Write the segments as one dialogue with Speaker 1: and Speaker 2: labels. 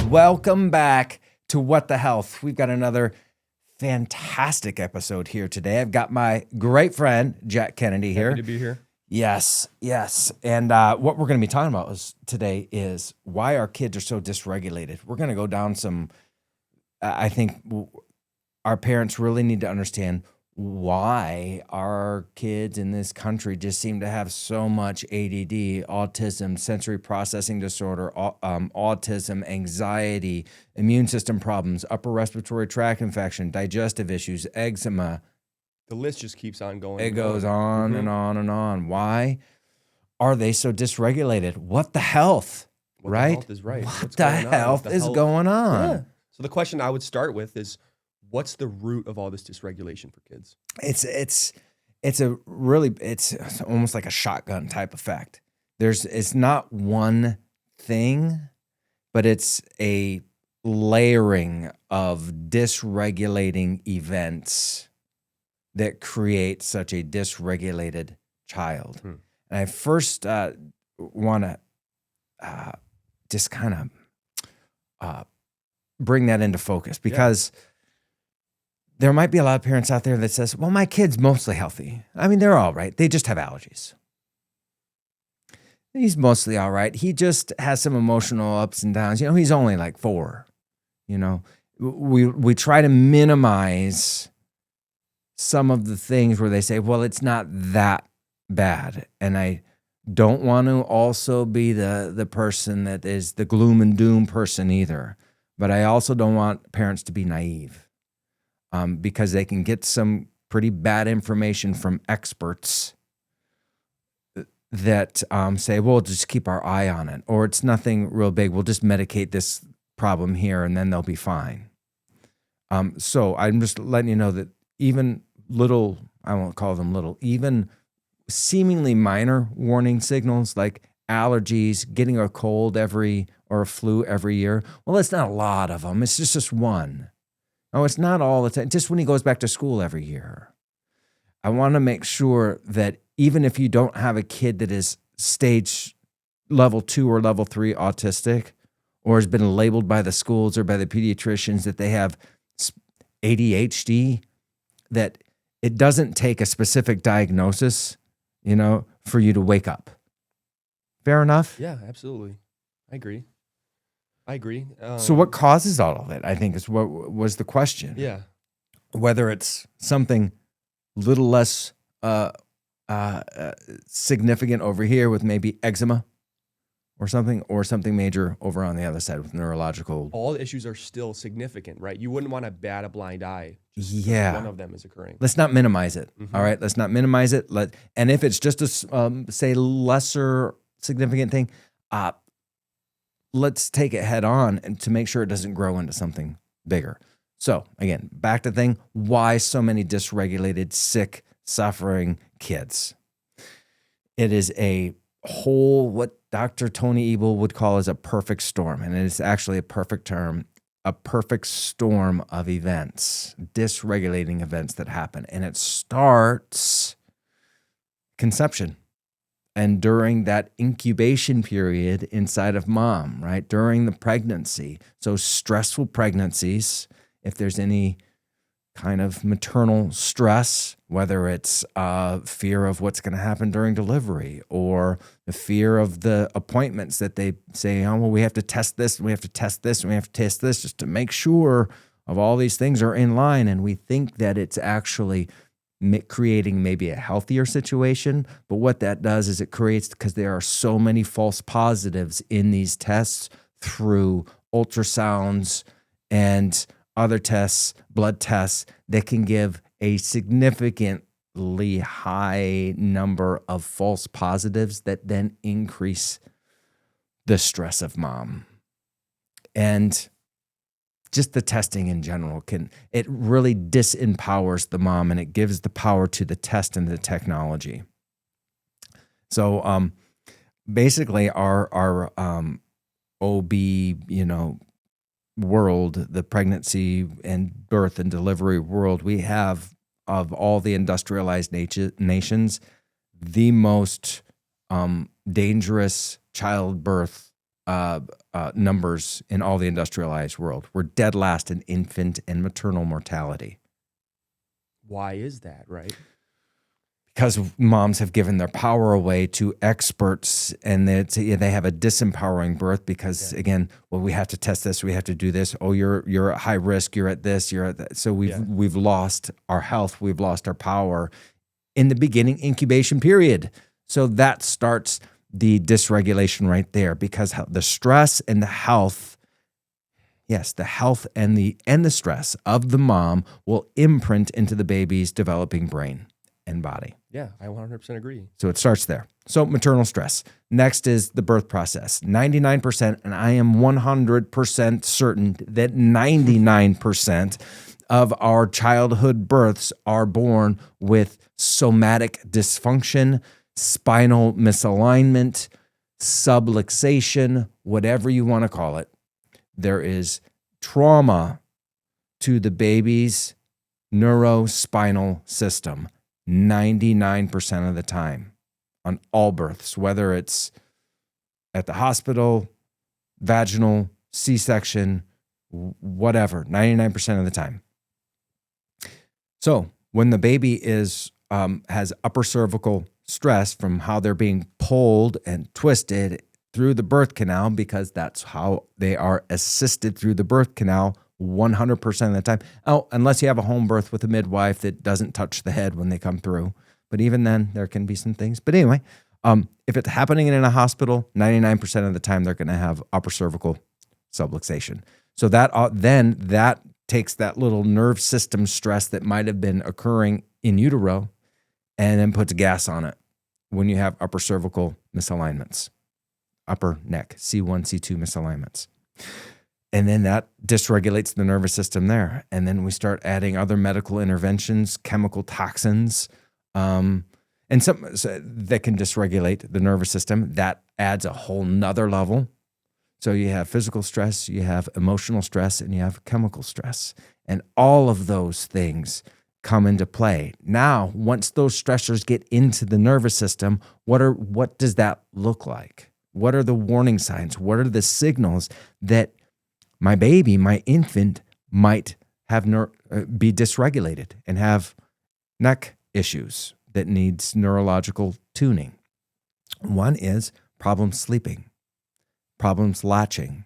Speaker 1: Welcome back to What the Health. We've got another fantastic episode here today. I've got my great friend, Jack Kennedy here.
Speaker 2: Happy to be here.
Speaker 1: Yes. And what we're going to be talking about today is why our kids are so dysregulated. We're going to go down some, I think our parents really need to understand why our kids in this country just seem to have so much ADD, autism, sensory processing disorder, autism, anxiety, immune system problems, upper respiratory tract infection, digestive issues, eczema.
Speaker 2: The list just keeps on going.
Speaker 1: It goes on and on and on. Why are they so dysregulated? What the health, right?
Speaker 2: The health is right.
Speaker 1: What the health is going on?
Speaker 2: Yeah. So the question I would start with is, what's the root of all this dysregulation for kids?
Speaker 1: It's almost like a shotgun type effect. It's not one thing, but it's a layering of dysregulating events that create such a dysregulated child. And I first want to just kind of bring that into focus because there might be a lot of parents out there that says, well, my kid's mostly healthy. I mean, they're all right. They just have allergies. He's mostly all right. He just has some emotional ups and downs. You know, he's only like 4. You know, we try to minimize some of the things where they say, well, it's not that bad. And I don't want to also be the person that is the gloom and doom person either. But I also don't want parents to be naive. Because they can get some pretty bad information from experts that say, well, just keep our eye on it, or it's nothing real big. We'll just medicate this problem here and then they'll be fine. So I'm just letting you know that even little, I won't call them little, even seemingly minor warning signals like allergies, getting a cold or a flu every year. Well, it's not a lot of them. It's just one. Oh, it's not all the time, just when he goes back to school every year. I want to make sure that even if you don't have a kid that is stage level 2 or level 3 autistic, or has been labeled by the schools or by the pediatricians that they have ADHD, that it doesn't take a specific diagnosis, for you to wake up. Fair enough?
Speaker 2: Yeah, absolutely. I agree.
Speaker 1: So what causes all of it, I think, is what was the question.
Speaker 2: Yeah.
Speaker 1: Whether it's something little less significant over here with maybe eczema or something major over on the other side with neurological.
Speaker 2: All the issues are still significant, right? You wouldn't want to bat a blind eye.
Speaker 1: Yeah.
Speaker 2: One of them is occurring.
Speaker 1: Let's not minimize it. All right. Let's not minimize it. And if it's just a, say, lesser significant thing, let's take it head on and to make sure it doesn't grow into something bigger. So again, back to the thing, why so many dysregulated, sick, suffering kids? It is a whole, what Dr. Tony Ebel would call as a perfect storm. And it is actually a perfect term, a perfect storm of events, dysregulating events that happen. And it starts conception. And during that incubation period inside of mom, right? During the pregnancy. So stressful pregnancies, if there's any kind of maternal stress, whether it's fear of what's going to happen during delivery or the fear of the appointments that they say, oh, well, we have to test this, and we have to test this, and we have to test this just to make sure of all these things are in line. And we think that it's actually creating maybe a healthier situation. But what that does is it creates, because there are so many false positives in these tests through ultrasounds and other tests, blood tests, that can give a significantly high number of false positives that then increase the stress of mom. And just the testing in general it really disempowers the mom, and it gives the power to the test and the technology. So basically our OB, world, the pregnancy and birth and delivery world, we have, of all the industrialized nations, the most dangerous childbirth numbers in all the industrialized world. We're dead last in infant and maternal mortality.
Speaker 2: Why is that, right?
Speaker 1: Because moms have given their power away to experts, and they have a disempowering birth because, again, well, we have to test this, we have to do this. Oh, you're at high risk, you're at this, you're at that. So we've lost our health, we've lost our power in the beginning incubation period. So that starts the dysregulation right there, because the stress and the health, yes, the health and the stress of the mom will imprint into the baby's developing brain and body.
Speaker 2: Yeah, I 100% agree.
Speaker 1: So it starts there. So maternal stress. Next is the birth process. 99%, and I am 100% certain that 99% of our childhood births are born with somatic dysfunction, spinal misalignment, subluxation, whatever you want to call it. There is trauma to the baby's neurospinal system 99% of the time on all births, whether it's at the hospital, vaginal, C-section, whatever, 99% of the time. So when the baby is has upper cervical stress from how they're being pulled and twisted through the birth canal, because that's how they are assisted through the birth canal 100% of the time. Oh, unless you have a home birth with a midwife that doesn't touch the head when they come through. But even then, there can be some things. But anyway, if it's happening in a hospital, 99% of the time, they're going to have upper cervical subluxation. So that then that takes that little nerve system stress that might have been occurring in utero and then puts gas on it when you have upper cervical misalignments, upper neck, C1, C2 misalignments. And then that dysregulates the nervous system there. And then we start adding other medical interventions, chemical toxins, and some that can dysregulate the nervous system. That adds a whole nother level. So you have physical stress, you have emotional stress, and you have chemical stress. And all of those things come into play. Now, once those stressors get into the nervous system, what does that look like? What are the warning signs? What are the signals that my baby, my infant, might have be dysregulated and have neck issues that needs neurological tuning? One is problems sleeping, problems latching.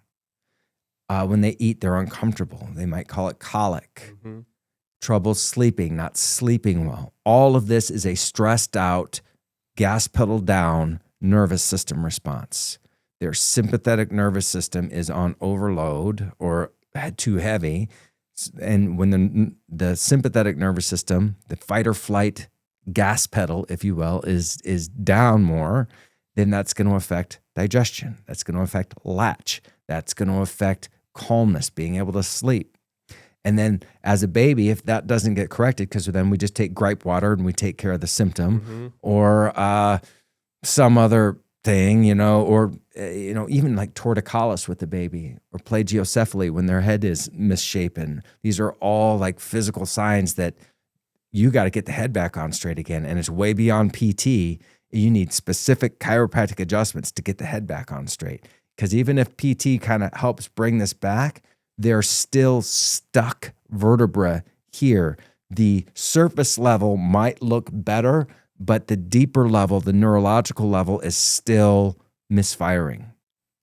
Speaker 1: When they eat, they're uncomfortable. They might call it colic. Mm-hmm. Trouble sleeping, not sleeping well. All of this is a stressed out, gas pedal down nervous system response. Their sympathetic nervous system is on overload or too heavy. And when the sympathetic nervous system, the fight or flight gas pedal, if you will, is down more, then that's going to affect digestion. That's going to affect latch. That's going to affect calmness, being able to sleep. And then as a baby, if that doesn't get corrected, because then we just take gripe water and we take care of the symptom, or some other thing, or even like torticollis with the baby, or plagiocephaly when their head is misshapen. These are all like physical signs that you got to get the head back on straight again. And it's way beyond PT. You need specific chiropractic adjustments to get the head back on straight. Because even if PT kind of helps bring this back, they're still stuck vertebra here. The surface level might look better, but the deeper level, the neurological level, is still misfiring.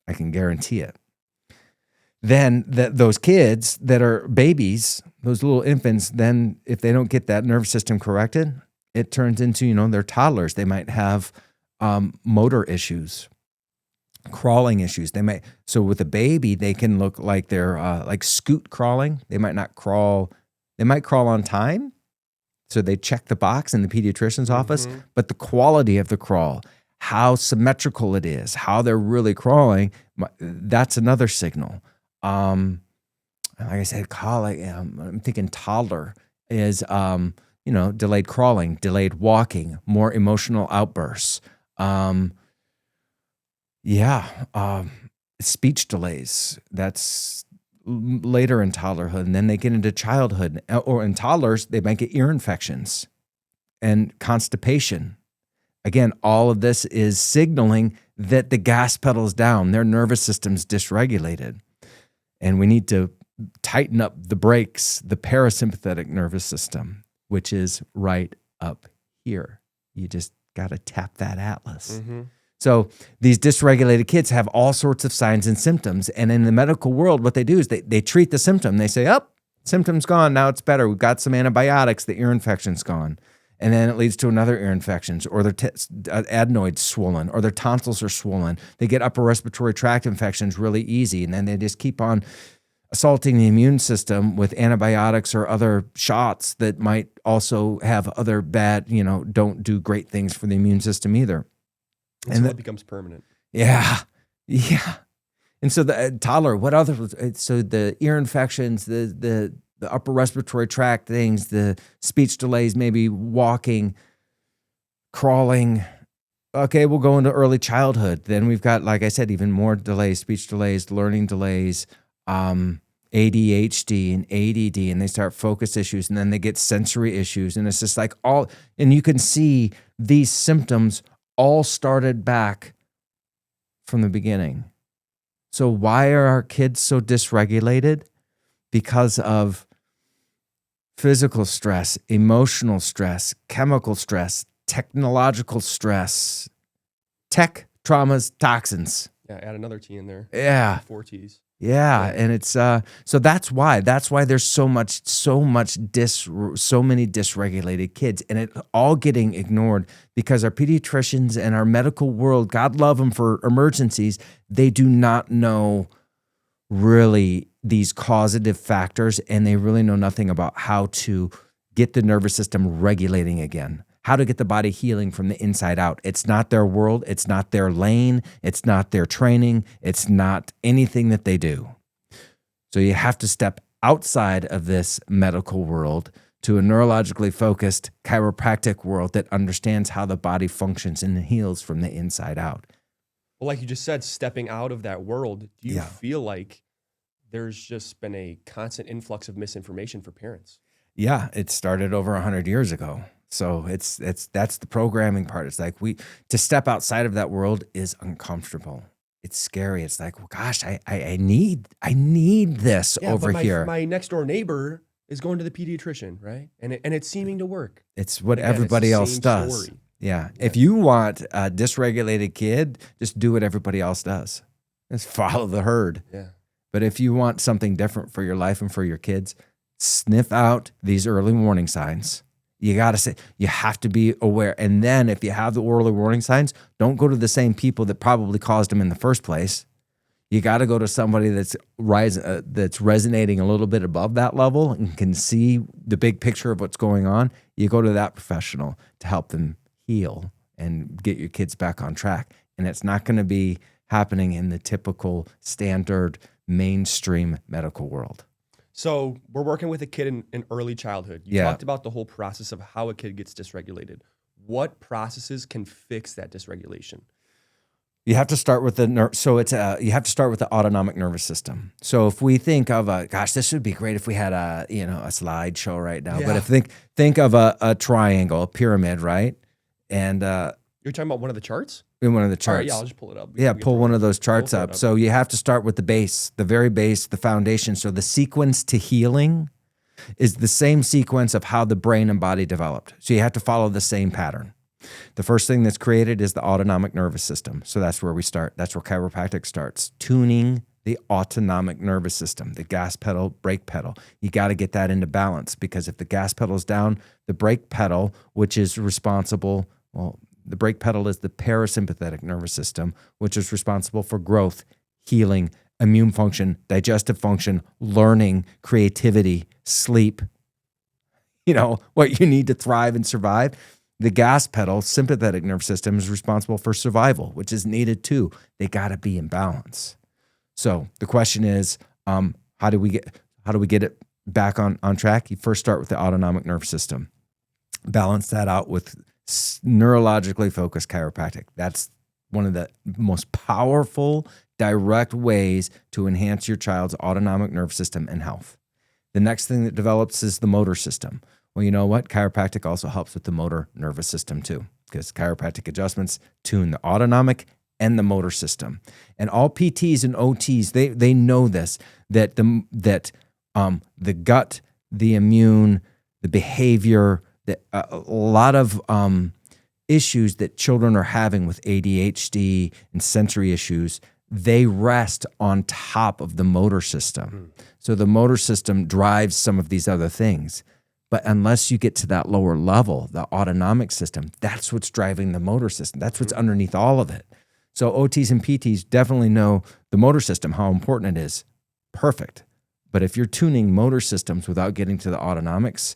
Speaker 1: I can guarantee it. Then those kids that are babies, those little infants, then if they don't get that nervous system corrected, it turns into, they're toddlers. They might have motor issues, crawling issues. So with a baby, they can look like they're like scoot crawling. They might not crawl. They might crawl on time. So they check the box in the pediatrician's office, but the quality of the crawl, how symmetrical it is, how they're really crawling, that's another signal. Like I said, I'm thinking toddler is, delayed crawling, delayed walking, more emotional outbursts. Speech delays. That's later in toddlerhood. And then they get into childhood, or in toddlers, they might get ear infections and constipation. Again, all of this is signaling that the gas pedal's down. Their nervous system's dysregulated. And we need to tighten up the brakes, the parasympathetic nervous system, which is right up here. You just got to tap that atlas.
Speaker 2: Mm-hmm.
Speaker 1: So these dysregulated kids have all sorts of signs and symptoms. And in the medical world, what they do is they treat the symptom. They say, oh, symptom's gone. Now it's better. We've got some antibiotics. The ear infection's gone. And then it leads to another ear infection, or their adenoids swollen, or their tonsils are swollen. They get upper respiratory tract infections really easy. And then they just keep on assaulting the immune system with antibiotics or other shots that might also have other bad, don't do great things for the immune system either.
Speaker 2: And so it becomes permanent.
Speaker 1: Yeah. Yeah. And so the toddler, what other, so the ear infections, the upper respiratory tract things, the speech delays, maybe walking, crawling. Okay, we'll go into early childhood. Then we've got, like I said, even more delays, speech delays, learning delays, ADHD and ADD, and they start focus issues, and then they get sensory issues. And it's just like and you can see these symptoms all started back from the beginning. So why are our kids so dysregulated? Because of physical stress, emotional stress, chemical stress, technological stress, tech, traumas, toxins.
Speaker 2: Yeah, add another T in there.
Speaker 1: Yeah.
Speaker 2: 4 T's.
Speaker 1: Yeah, and it's so that's why there's so many dysregulated kids, and it all getting ignored because our pediatricians and our medical world, God love them for emergencies, they do not know really these causative factors, and they really know nothing about how to get the nervous system regulating again, how to get the body healing from the inside out. It's not their world. It's not their lane. It's not their training. It's not anything that they do. So you have to step outside of this medical world to a neurologically focused chiropractic world that understands how the body functions and heals from the inside out.
Speaker 2: Well, like you just said, stepping out of that world, do you feel like there's just been a constant influx of misinformation for parents? Yeah,
Speaker 1: it started over 100 years ago. So that's the programming part. It's like to step outside of that world is uncomfortable. It's scary. It's like, well, gosh, I need this over here.
Speaker 2: My next door neighbor is going to the pediatrician, right? And it's seeming to work.
Speaker 1: It's what everybody else does.
Speaker 2: Story.
Speaker 1: Yeah. If you want a dysregulated kid, just do what everybody else does. Just follow the herd.
Speaker 2: Yeah.
Speaker 1: But if you want something different for your life and for your kids, sniff out these early warning signs. You have to be aware. And then if you have the early warning signs, don't go to the same people that probably caused them in the first place. You got to go to somebody that's resonating a little bit above that level and can see the big picture of what's going on. You go to that professional to help them heal and get your kids back on track. And it's not going to be happening in the typical standard mainstream medical world.
Speaker 2: So we're working with a kid in early childhood. You talked about the whole process of how a kid gets dysregulated. What processes can fix that dysregulation?
Speaker 1: You have to start with you have to start with the autonomic nervous system. So if we think of this would be great if we had a slideshow right now.
Speaker 2: Yeah.
Speaker 1: But think of a triangle, a pyramid, right? And
Speaker 2: you're talking about one of the charts?
Speaker 1: In one of the charts.
Speaker 2: All right, yeah, I'll just pull it up.
Speaker 1: Pull one of those charts up. So you have to start with the base, the very base, the foundation. So the sequence to healing is the same sequence of how the brain and body developed. So you have to follow the same pattern. The first thing that's created is the autonomic nervous system. So that's where we start. That's where chiropractic starts. Tuning the autonomic nervous system, the gas pedal, brake pedal. You got to get that into balance, because if the gas pedal's down, the brake pedal, which is responsible, the brake pedal is the parasympathetic nervous system, which is responsible for growth, healing, immune function, digestive function, learning, creativity, sleep, what you need to thrive and survive. The gas pedal, sympathetic nervous system, is responsible for survival, which is needed too. They got to be in balance. So the question is, how do we get it back on track? You first start with the autonomic nervous system. Balance that out with neurologically focused chiropractic. That's one of the most powerful, direct ways to enhance your child's autonomic nervous system and health. The next thing that develops is the motor system. Well, you know what? Chiropractic also helps with the motor nervous system too, because chiropractic adjustments tune the autonomic and the motor system. And all PTs and OTs, they know this, that the gut, the immune, the behavior, a lot of issues that children are having with ADHD and sensory issues, they rest on top of the motor system. So the motor system drives some of these other things. But unless you get to that lower level, the autonomic system, that's what's driving the motor system. That's what's underneath all of it. So OTs and PTs definitely know the motor system, how important it is. Perfect. But if you're tuning motor systems without getting to the autonomics,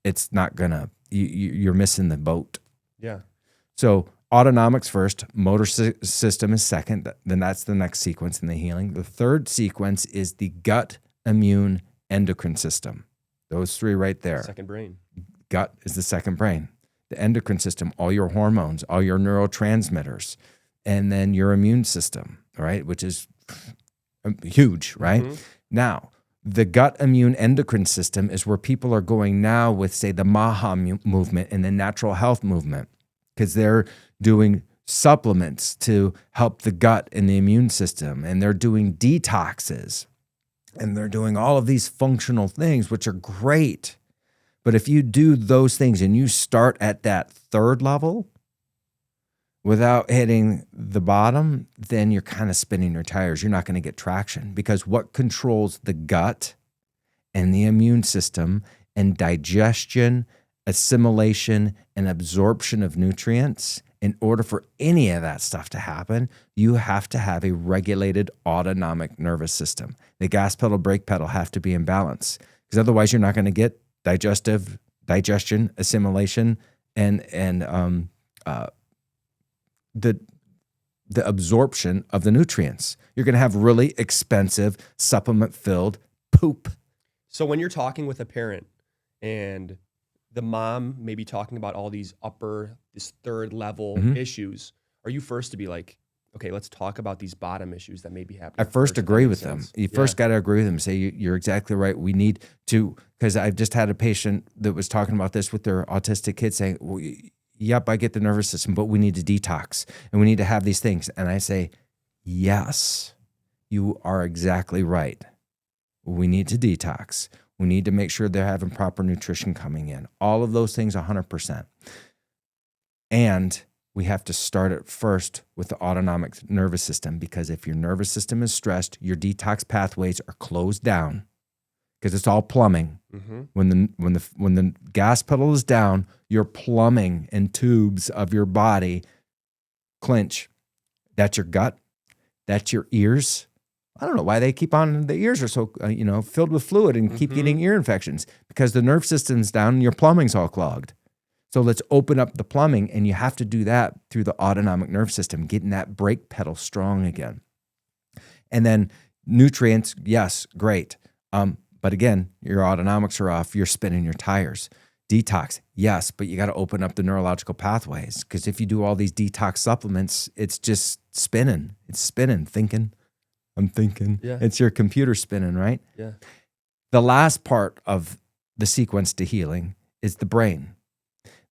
Speaker 1: it's not gonna, you're missing the boat.
Speaker 2: Yeah.
Speaker 1: So autonomics first, motor system is second, then that's the next sequence in the healing. The third sequence is the gut, immune, endocrine system. Those three right there.
Speaker 2: Second brain.
Speaker 1: Gut is the second brain. The endocrine system, all your hormones, all your neurotransmitters, and then your immune system, right, which is huge, right? Mm-hmm. Now, the gut immune endocrine system is where people are going now with, say, the MAHA movement and the natural health movement, because they're doing supplements to help the gut and the immune system, and they're doing detoxes, and they're doing all of these functional things, which are great. But if you do those things and you start at that third level without hitting the bottom, then you're kind of spinning your tires. You're not going to get traction, because what controls the gut and the immune system and digestion, assimilation, and absorption of nutrients, in order for any of that stuff to happen, you have to have a regulated autonomic nervous system. The gas pedal, brake pedal have to be in balance, because otherwise you're not going to get digestion, assimilation, and the absorption of the nutrients. You're going to have really expensive supplement-filled poop.
Speaker 2: So when you're talking with a parent and the mom may be talking about all these this third level issues, are you first to be like, okay, let's talk about these bottom issues that may be happening?
Speaker 1: I first agree with them. You first got to agree with them. Say, you're exactly right. We need to, because I've just had a patient that was talking about this with their autistic kid saying, well, yep, I get the nervous system, but we need to detox and we need to have these things. And I say, yes, you are exactly right. We need to detox. We need to make sure they're having proper nutrition coming in. All of those things, 100%. And we have to start at first with the autonomic nervous system, because if your nervous system is stressed, your detox pathways are closed down, because it's all plumbing. Mm-hmm. When the gas pedal is down, your plumbing and tubes of your body clench. That's your gut. That's your ears. I don't know why they keep on, the ears are so, filled with fluid and keep getting ear infections, because the nerve system's down and your plumbing's all clogged. So let's open up the plumbing, and you have to do that through the autonomic nerve system, getting that brake pedal strong again. And then nutrients, yes, great. But again, your autonomics are off, you're spinning your tires. Detox, yes, but you got to open up the neurological pathways, because if you do all these detox supplements, it's just spinning. It's spinning, thinking. I'm thinking. Yeah. It's your computer spinning, right?
Speaker 2: Yeah.
Speaker 1: The last part of the sequence to healing is the brain.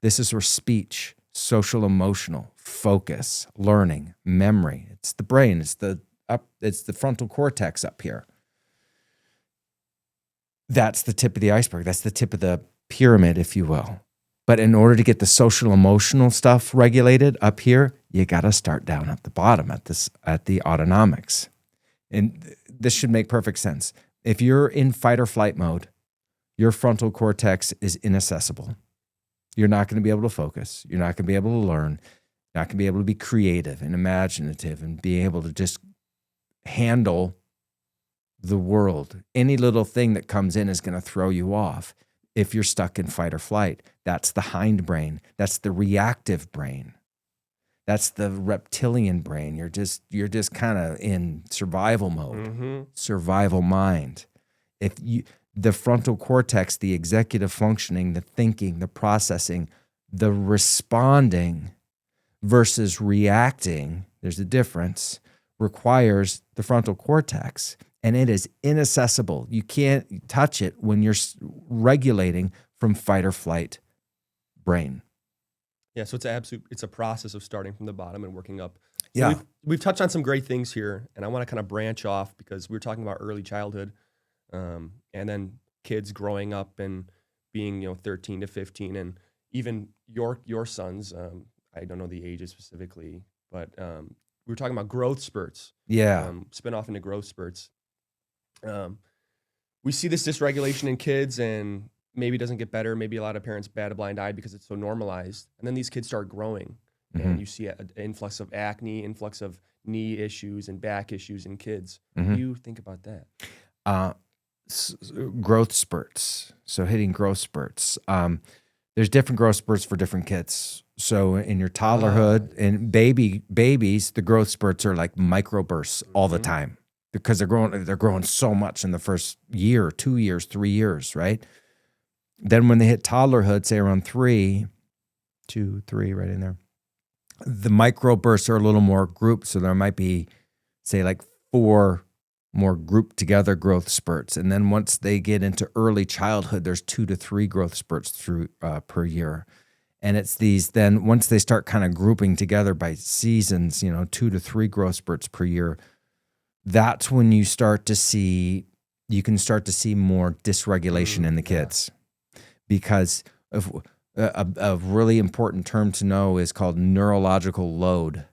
Speaker 1: This is where speech, social, emotional, focus, learning, memory. It's the brain. It's the frontal cortex up here. That's the tip of the iceberg. That's the tip of the pyramid, if you will. But in order to get the social, emotional stuff regulated up here, you got to start down at the bottom at the autonomics. And this should make perfect sense. If you're in fight or flight mode, your frontal cortex is inaccessible. You're not going to be able to focus. You're not going to be able to learn. You're not going to be able to be creative and imaginative and be able to just handle the world. Any little thing that comes in is going to throw you off. If you're stuck in fight or flight, that's the hindbrain. That's the reactive brain. That's the reptilian brain. You're just kind of in survival mode, survival mind. The frontal cortex, the executive functioning, the thinking, the processing, the responding versus reacting, there's a difference, requires the frontal cortex. And it is inaccessible. You can't touch it when you're regulating from fight or flight brain.
Speaker 2: Yeah, so it's a process of starting from the bottom and working up So
Speaker 1: Yeah.
Speaker 2: we've touched on some great things here, and I want to kind of branch off because we were talking about early childhood, and then kids growing up and being 13 to 15, and even your sons. I don't know the ages specifically, but we were talking about growth spurts.
Speaker 1: Yeah.
Speaker 2: Spin off into growth spurts. We see this dysregulation in kids, and maybe it doesn't get better. Maybe a lot of parents bat a blind eye because it's so normalized, and then these kids start growing. And you see an influx of acne, influx of knee issues and back issues in kids. What do you think about that?
Speaker 1: Growth spurts. So hitting growth spurts. There's different growth spurts for different kids. So in your toddlerhood and babies, the growth spurts are like microbursts all the time because they're growing so much in the first year, 2 years, 3 years, right? Then when they hit toddlerhood, say around 3, 2, 3, right in there, the microbursts are a little more grouped. So there might be, say, like 4 more grouped together growth spurts. And then once they get into early childhood, there's 2 to 3 growth spurts through per year. And it's these, then once they start kind of grouping together by seasons, 2 to 3 growth spurts per year, that's when you can start to see more dysregulation in the kids. Because a really important term to know is called neurological load,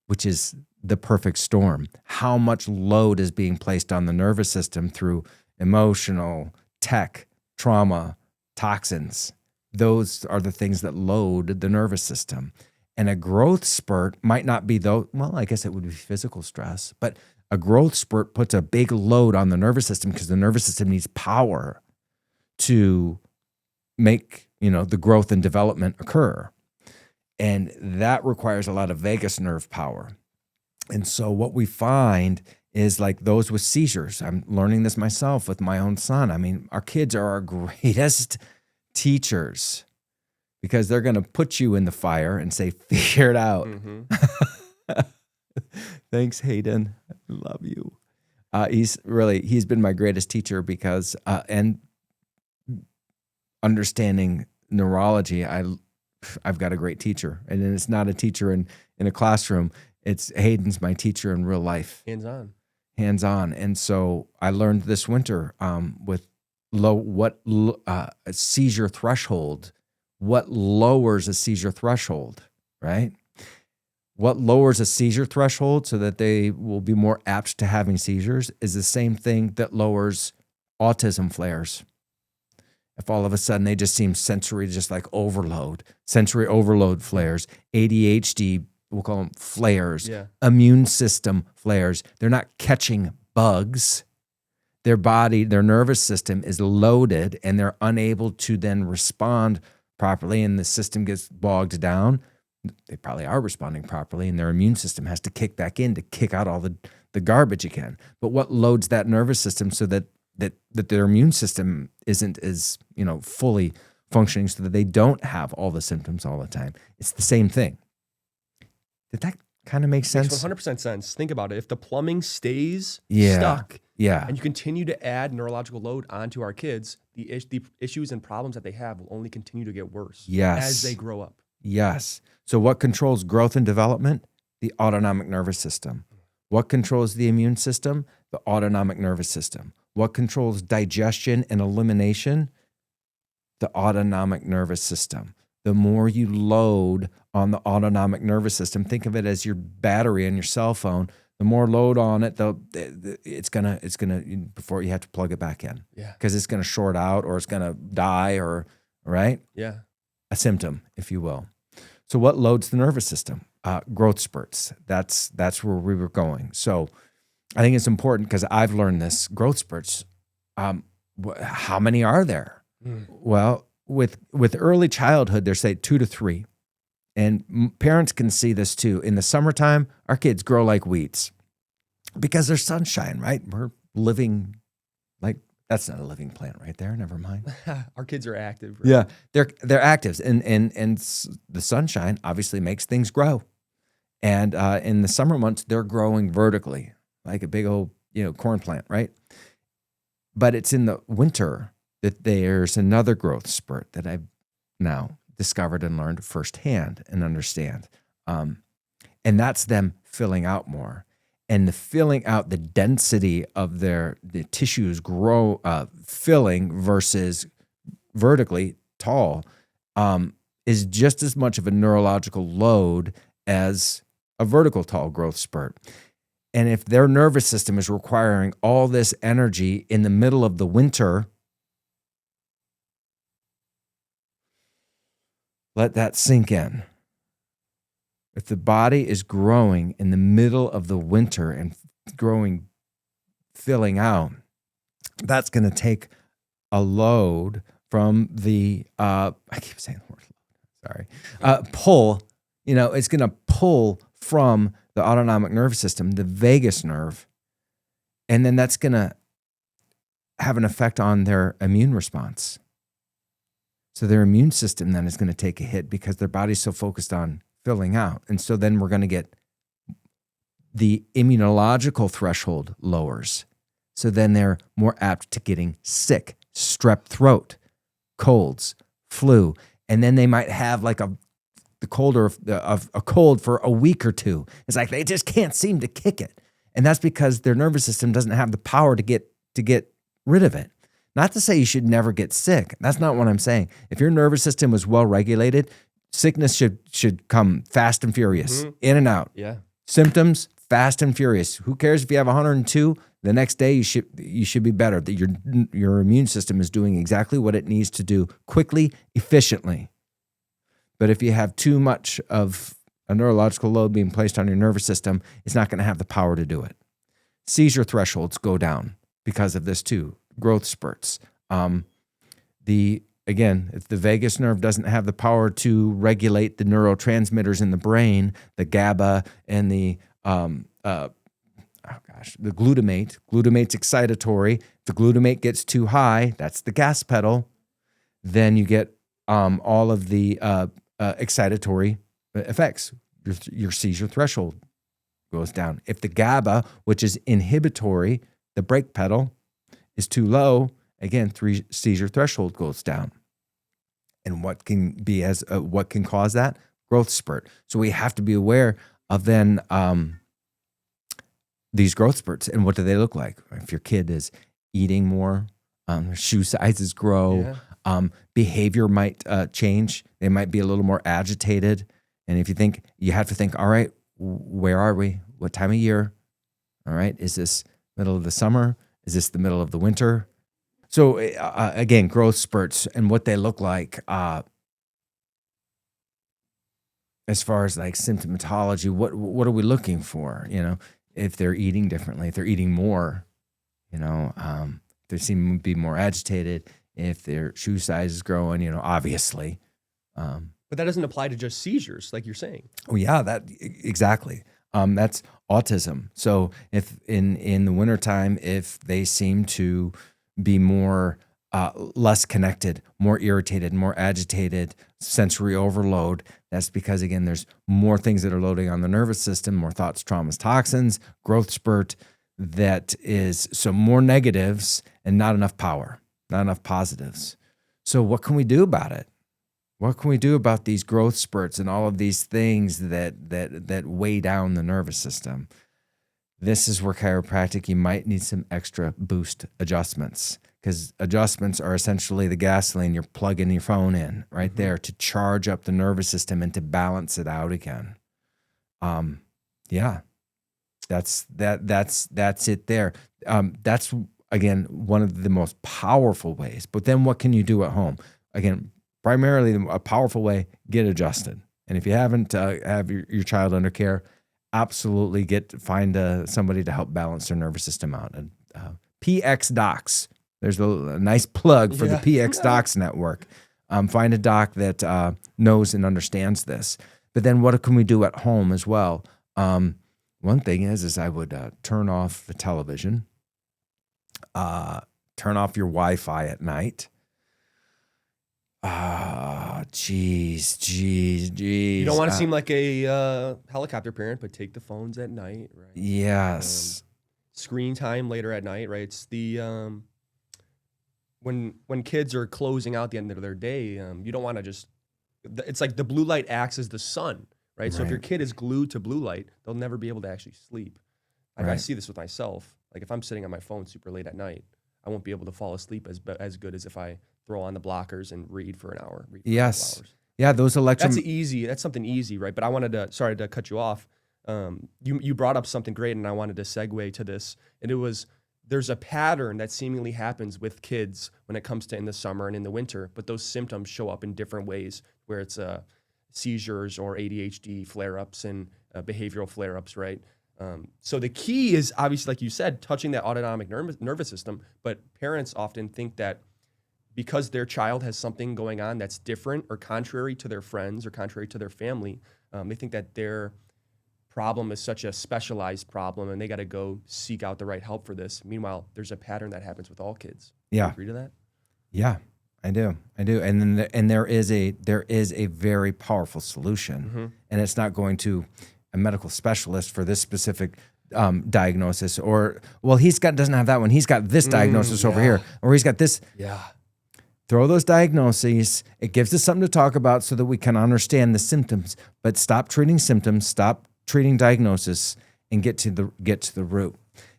Speaker 1: which is the perfect storm. How much load is being placed on the nervous system through emotional, tech, trauma, toxins. Those are the things that load the nervous system. And a growth spurt might not be I guess it would be physical stress, but a growth spurt puts a big load on the nervous system because the nervous system needs power to make, the growth and development occur. And that requires a lot of vagus nerve power. And so what we find is like those with seizures. I'm learning this myself with my own son. I mean, our kids are our greatest teachers because they're going to put you in the fire and say, figure it out. Thanks, Hayden. I love you. He's been my greatest teacher because, and understanding neurology, I've got a great teacher. And it's not a teacher in a classroom. It's Hayden's my teacher in real life. Hands on. And so I learned this winter with a seizure threshold. What lowers a seizure threshold, right? What lowers a seizure threshold so that they will be more apt to having seizures is the same thing that lowers autism flares. If all of a sudden they just seem sensory overload flares, ADHD, we'll call them flares, immune system flares. They're not catching bugs. Their nervous system is loaded and they're unable to then respond properly and the system gets bogged down. They probably are responding properly and their immune system has to kick back in to kick out all the garbage again. But what loads that nervous system so that their immune system isn't as, fully functioning so that they don't have all the symptoms all the time? It's the same thing. Did that kind of make sense?
Speaker 2: Makes 100% sense. Think about it. If the plumbing stays stuck and you continue to add neurological load onto our kids, the issues and problems that they have will only continue to get worse as they grow up.
Speaker 1: Yes. So what controls growth and development? The autonomic nervous system. What controls the immune system? The autonomic nervous system. What controls digestion and elimination? The autonomic nervous system. The more you load on the autonomic nervous system, think of it as your battery on your cell phone. The more load on it, it's gonna before you have to plug it back in. Because it's gonna short out or it's gonna die or right. A symptom, if you will. So what loads the nervous system? Growth spurts. That's where we were going. So I think it's important because I've learned this. Growth spurts. How many are there? Well, with early childhood, there's say 2 to 3, and parents can see this too. In the summertime, our kids grow like weeds because there's sunshine, right? We're living like that's not a living plant right there. Never mind.
Speaker 2: Our kids are active.
Speaker 1: Right? Yeah, they're active, and the sunshine obviously makes things grow. And in the summer months, they're growing vertically like a big old corn plant, right? But it's in the winter that there's another growth spurt that I've now discovered and learned firsthand and understand. And that's them filling out more. And the filling out, the density of the tissues filling versus vertically tall is just as much of a neurological load as a vertical tall growth spurt. And if their nervous system is requiring all this energy in the middle of the winter, let that sink in. If the body is growing in the middle of the winter and growing, filling out, that's going to take a load from the, I keep saying the word load, sorry, pull, it's going to pull from the autonomic nervous system, the vagus nerve, and then that's going to have an effect on their immune response. So their immune system then is going to take a hit because their body's so focused on filling out. And so then we're going to get the immunological threshold lowers. So then they're more apt to getting sick, strep throat, colds, flu. And then they might have like a cold for a week or two. It's like they just can't seem to kick it. And that's because their nervous system doesn't have the power to get rid of it. Not to say you should never get sick. That's not what I'm saying. If your nervous system was well regulated, sickness should come fast and furious, in and out.
Speaker 2: Yeah.
Speaker 1: Symptoms, fast and furious. Who cares if you have 102? The next day you should be better. That your immune system is doing exactly what it needs to do quickly, efficiently. But if you have too much of a neurological load being placed on your nervous system, it's not going to have the power to do it. Seizure thresholds go down because of this too. Growth spurts. If the vagus nerve doesn't have the power to regulate the neurotransmitters in the brain, the GABA and the glutamate's excitatory. If the glutamate gets too high, that's the gas pedal. Then you get all of the excitatory effects. Your seizure threshold goes down. If the GABA, which is inhibitory, the brake pedal, is too low, again, seizure threshold goes down. And what can cause that? Growth spurt. So we have to be aware of then these growth spurts and what do they look like? If your kid is eating more, shoe sizes grow, behavior might change. They might be a little more agitated. And if you have to think, all right, where are we? What time of year? All right, is this middle of the summer? Is this the middle of the winter? So again, growth spurts and what they look like as far as like symptomatology, what are we looking for? If they're eating differently, if they're eating more, they seem to be more agitated, if their shoe size is growing, obviously.
Speaker 2: But that doesn't apply to just seizures, like you're saying.
Speaker 1: Oh yeah, that exactly. That's autism. So if in the wintertime, if they seem to be more less connected, more irritated, more agitated, sensory overload, that's because, again, there's more things that are loading on the nervous system, more thoughts, traumas, toxins, growth spurt, that is, so more negatives and not enough power, not enough positives. So what can we do about it? What can we do about these growth spurts and all of these things that weigh down the nervous system? This is where chiropractic, you might need some extra boost adjustments, because adjustments are essentially the gasoline you're plugging your phone in right there to charge up the nervous system and to balance it out again. That's it there. That's, again, one of the most powerful ways. But then what can you do at home? Again, primarily a powerful way, get adjusted. And if you haven't have your child under care, absolutely find somebody to help balance their nervous system out. And PX Docs, there's a nice plug for the PX Docs network. Find a doc that knows and understands this. But then what can we do at home as well? One thing is I would turn off the television, turn off your Wi-Fi at night. Geez.
Speaker 2: You don't want to seem like a helicopter parent, but take the phones at night, right?
Speaker 1: Yes.
Speaker 2: Screen time later at night, right? It's the when kids are closing out the end of their day, you don't want to just. It's like the blue light acts as the sun, right? So if
Speaker 1: Right.
Speaker 2: your kid is glued to blue light, they'll never be able to actually sleep. I
Speaker 1: Right.
Speaker 2: see this with myself. Like if I'm sitting on my phone super late at night, I won't be able to fall asleep as good as if I throw on the blockers and read for an hour, read for a couple
Speaker 1: Yes.
Speaker 2: hours.
Speaker 1: Yeah, those
Speaker 2: That's something easy, right? But I wanted to, sorry to cut you off. You brought up something great, and I wanted to segue to this. And it was, there's a pattern that seemingly happens with kids when it comes to in the summer and in the winter, but those symptoms show up in different ways, where it's seizures or ADHD flare-ups and behavioral flare-ups, right? So the key is obviously, like you said, touching that autonomic nervous system, but parents often think that because their child has something going on that's different or contrary to their friends or contrary to their family, they think that their problem is such a specialized problem and they got to go seek out the right help for this. Meanwhile, there's a pattern that happens with all kids.
Speaker 1: Yeah.
Speaker 2: Do you agree to that?
Speaker 1: Yeah, I do. And then there is a very powerful solution, and it's not going to a medical specialist for this specific diagnosis, or doesn't have that one. He's got this diagnosis over here, or he's got this.
Speaker 2: Yeah.
Speaker 1: Throw those diagnoses. It gives us something to talk about so that we can understand the symptoms. But stop treating symptoms. Stop treating diagnosis, and get to the root.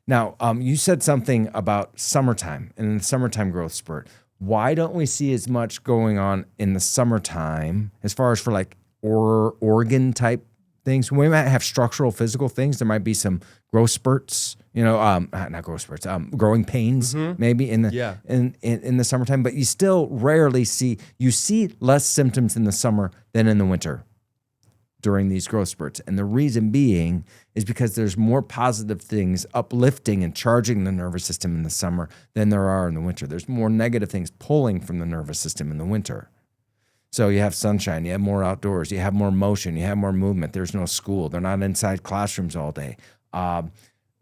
Speaker 1: Now, you said something about summertime and the summertime growth spurt. Why don't we see as much going on in the summertime as far as for like organ type things? We might have structural, physical things. There might be some growth spurts, not growth spurts, growing pains maybe in the summertime. But you still rarely see less symptoms in the summer than in the winter during these growth spurts. And the reason being is because there's more positive things uplifting and charging the nervous system in the summer than there are in the winter. There's more negative things pulling from the nervous system in the winter. So you have sunshine, you have more outdoors, you have more motion, you have more movement. There's no school. They're not inside classrooms all day.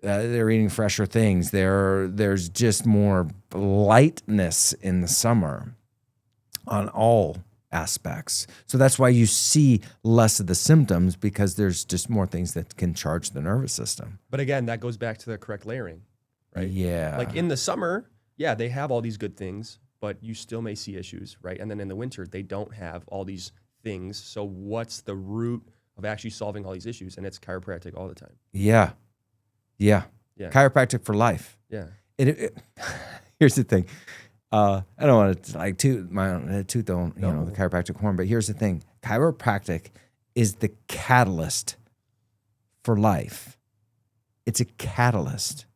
Speaker 1: They're eating fresher things. There's just more lightness in the summer on all aspects. So that's why you see less of the symptoms, because there's just more things that can charge the nervous system.
Speaker 2: But again, that goes back to the correct layering, right?
Speaker 1: Yeah.
Speaker 2: Like in the summer, they have all these good things, but you still may see issues, right? And then in the winter, they don't have all these things. So what's the root of actually solving all these issues? And it's chiropractic all the time.
Speaker 1: Yeah. Chiropractic for life.
Speaker 2: Yeah.
Speaker 1: Here's the thing. I don't want to toot my own the chiropractic horn, but here's the thing. Chiropractic is the catalyst for life. It's a catalyst.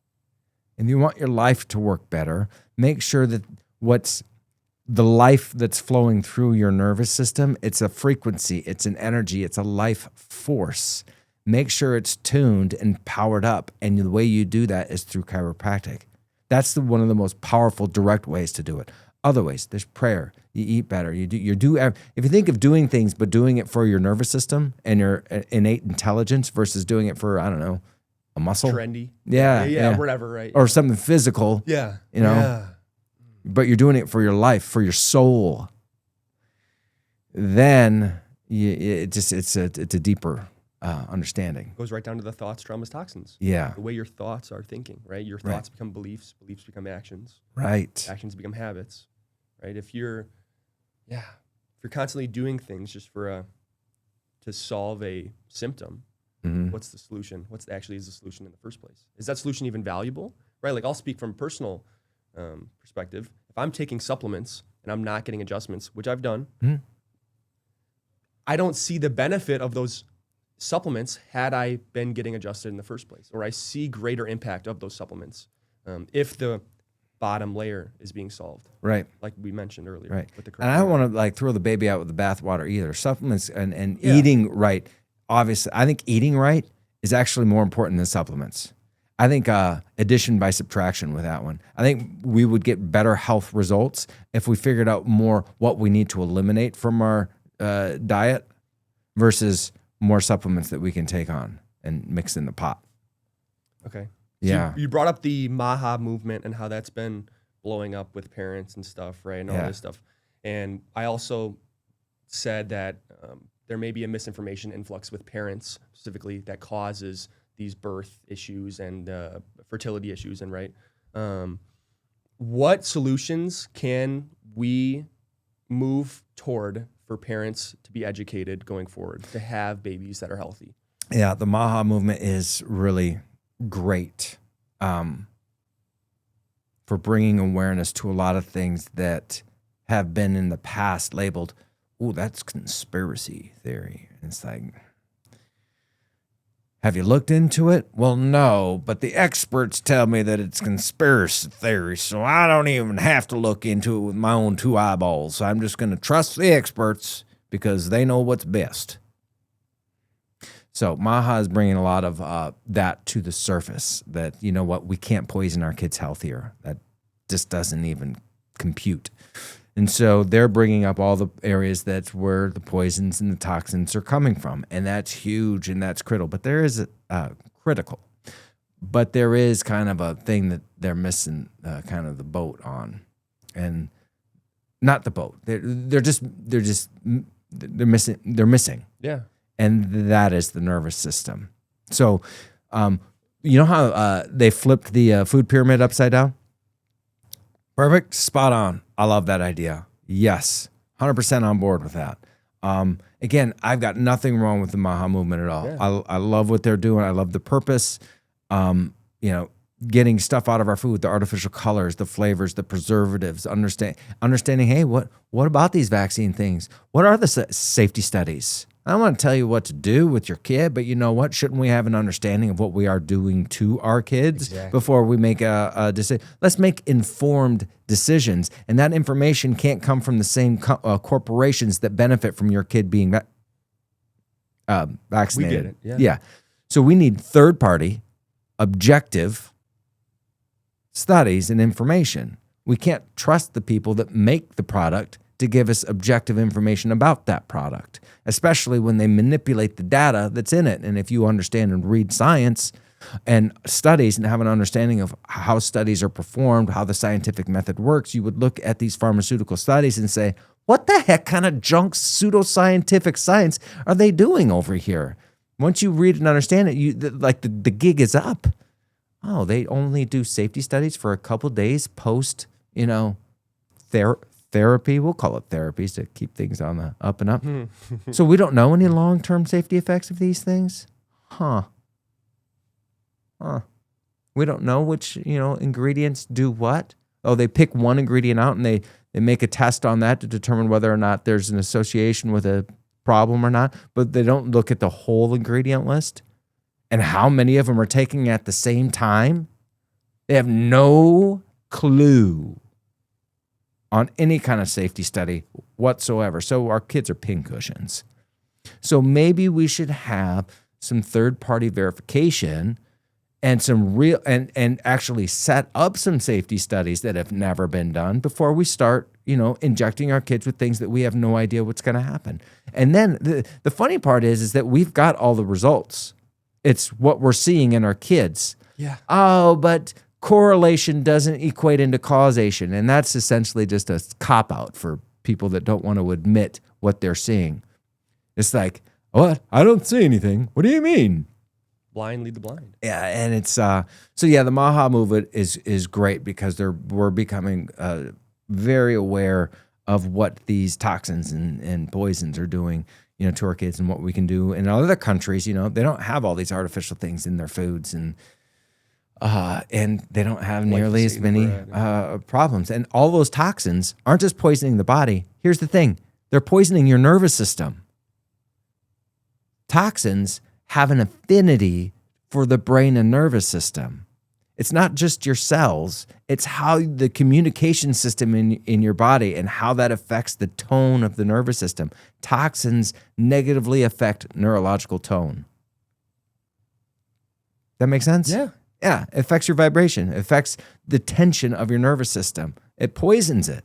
Speaker 1: And you want your life to work better, make sure that what's the life that's flowing through your nervous system, it's a frequency, it's an energy, it's a life force. Make sure it's tuned and powered up. And the way you do that is through chiropractic. That's one of the most powerful, direct ways to do it. Other ways, there's prayer. You eat better. If you think of doing things, but doing it for your nervous system and your innate intelligence versus doing it for, I don't know, a muscle.
Speaker 2: Trendy.
Speaker 1: Yeah.
Speaker 2: Whatever, right?
Speaker 1: Or something physical.
Speaker 2: Yeah.
Speaker 1: But you're doing it for your life, for your soul. Then it's a deeper understanding.
Speaker 2: Goes right down to the thoughts, traumas, toxins.
Speaker 1: Yeah.
Speaker 2: The way your thoughts are thinking, right? Your thoughts become beliefs, beliefs become actions.
Speaker 1: Right.
Speaker 2: Actions become habits, right? If you're constantly doing things just to solve a symptom, what's the solution? What actually is the solution in the first place? Is that solution even valuable, right? Like I'll speak from personal perspective. If I'm taking supplements and I'm not getting adjustments, which I've done, I don't see the benefit of those supplements had I been getting adjusted in the first place, or I see greater impact of those supplements if the bottom layer is being solved,
Speaker 1: right?
Speaker 2: Like we mentioned earlier,
Speaker 1: right?
Speaker 2: With the
Speaker 1: and I don't want to throw the baby out with the bathwater either. Supplements and eating right. Obviously, I think eating right is actually more important than supplements. I think addition by subtraction with that one. I think we would get better health results if we figured out more what we need to eliminate from our diet versus more supplements that we can take on and mix in the pot.
Speaker 2: Okay.
Speaker 1: Yeah.
Speaker 2: So you brought up the Maha movement and how that's been blowing up with parents and stuff, right? And all this stuff. And I also said that there may be a misinformation influx with parents specifically that causes these birth issues and fertility issues. And what solutions can we move toward for parents to be educated going forward, to have babies that are healthy?
Speaker 1: Yeah, the Maha movement is really great for bringing awareness to a lot of things that have been in the past labeled, oh, that's conspiracy theory. And it's like, have you looked into it? Well, no, but the experts tell me that it's conspiracy theory, so I don't even have to look into it with my own two eyeballs. I'm just going to trust the experts because they know what's best. So Maha is bringing a lot of that to the surface, that, you know what, we can't poison our kids healthier. That just doesn't even compute. And so they're bringing up all the areas that's where the poisons and the toxins are coming from. And that's huge and that's critical. But there is critical. But there is kind of a thing that they're missing kind of the boat on. And not the boat. They're missing.
Speaker 2: Yeah.
Speaker 1: And that is the nervous system. So you know how they flipped the food pyramid upside down? Perfect. Spot on. I love that idea. Yes. 100% on board with that. Again, I've got nothing wrong with the Maha movement at all.
Speaker 2: Yeah.
Speaker 1: I love what they're doing. I love the purpose. You know, getting stuff out of our food, the artificial colors, the flavors, the preservatives, understanding, hey, what about these vaccine things? What are the safety studies? I don't want to tell you what to do with your kid, but you know what? Shouldn't we have an understanding of what we are doing to our kids before we make a decision? Let's make informed decisions. And that information can't come from the same corporations that benefit from your kid being vaccinated.
Speaker 2: We get it.
Speaker 1: Yeah. So we need third-party, objective studies and information. We can't trust the people that make the product to give us objective information about that product, especially when they manipulate the data that's in it. And if you understand and read science and studies and have an understanding of how studies are performed, how the scientific method works, you would look at these pharmaceutical studies and say, what the heck kind of junk pseudoscientific science are they doing over here? Once you read and understand it, the gig is up. Oh, they only do safety studies for a couple days post, therapy. We'll call it therapies to keep things on the up and up. So we don't know any long-term safety effects of these things? We don't know which, ingredients do what. Oh, they pick one ingredient out and they make a test on that to determine whether or not there's an association with a problem or not, but they don't look at the whole ingredient list and how many of them are taking at the same time. They have no clue on any kind of safety study whatsoever. So our kids are pincushions. So maybe we should have some third-party verification and some real and actually set up some safety studies that have never been done before we start, injecting our kids with things that we have no idea what's going to happen. And then the funny part is that we've got all the results. It's what we're seeing in our kids.
Speaker 2: Yeah.
Speaker 1: Oh, but correlation doesn't equate into causation. And that's essentially just a cop-out for people that don't want to admit what they're seeing. It's like, what? I don't see anything. What do you mean?
Speaker 2: Blind lead the blind.
Speaker 1: Yeah, and it's the Maha movement is great because we're becoming very aware of what these toxins and poisons are doing, to our kids and what we can do. In other countries, they don't have all these artificial things in their foods and they don't have nearly as many problems. And all those toxins aren't just poisoning the body. Here's the thing. They're poisoning your nervous system. Toxins have an affinity for the brain and nervous system. It's not just your cells. It's how the communication system in your body and how that affects the tone of the nervous system. Toxins negatively affect neurological tone. That make sense?
Speaker 2: Yeah.
Speaker 1: Yeah, it affects your vibration. It affects the tension of your nervous system. It poisons it.